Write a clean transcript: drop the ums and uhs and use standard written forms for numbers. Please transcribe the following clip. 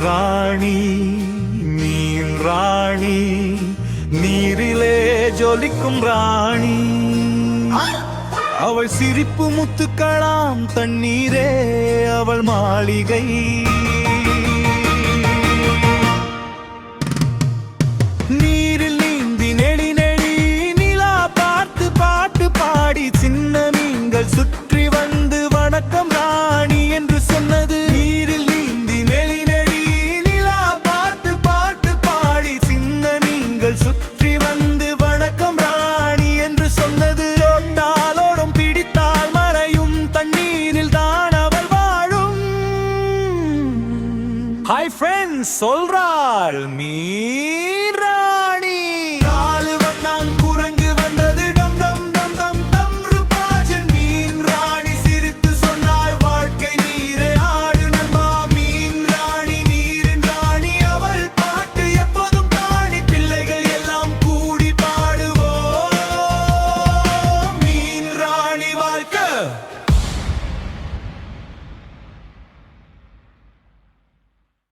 ராணி மீன் ராணி நீரிலே ஜொலிக்கும் ராணி அவள் சிரிப்பு முத்துக்களாம் தண்ணீரே அவள் மாளிகை நீரில் நீந்தி நெளி நெளி நிலா பார்த்து பாட்டு பாடி சின்ன மீன்கள் சுற்றி வந்து வணக்கம் ராணி என்று சொன்னது நீரில் நீந்தி நெளி நெளி நிலா பார்த்து பாட்டு பாடி சின்ன மீன்கள் சுற்றி வந்து வணக்கம் ராணி என்று சொன்னது ஓட்டாலோடும் பிடித்தால் மறையும் தண்ணீரில் தான் அவள் வாழும் ஹாய் ஃப்ரெண்ட்ஸ் சொல்றாள் மீரா